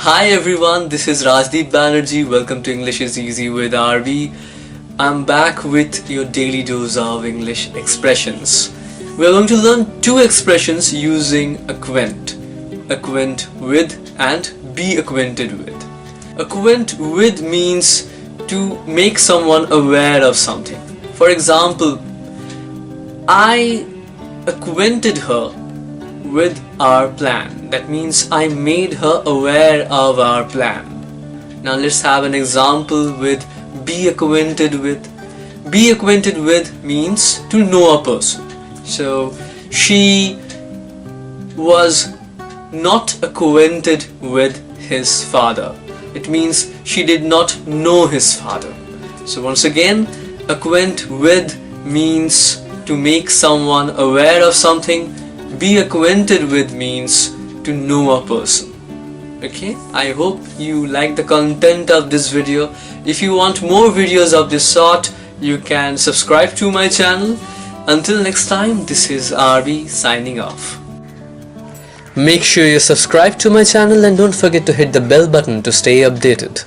Hi everyone, this is Rajdeep Banerjee. Welcome to English is Easy with RB. I'm back with your daily dose of English expressions. We are going to learn two expressions using acquaint. Acquaint with and be acquainted with. Acquaint with means to make someone aware of something. For example, I acquainted her with our plan. That means I made her aware of our plan. Now let's have an example with be acquainted with. Be acquainted with means to know a person. So she was not acquainted with his father. It means she did not know his father. So once again, acquaint with means to make someone aware of something. Be acquainted with means to know a person. Okay, I hope you like the content of this video. If you want more videos of this sort, you can subscribe to my channel. Until next time, this is RB signing off. Make sure you subscribe to my channel and don't forget to hit the bell button to stay updated.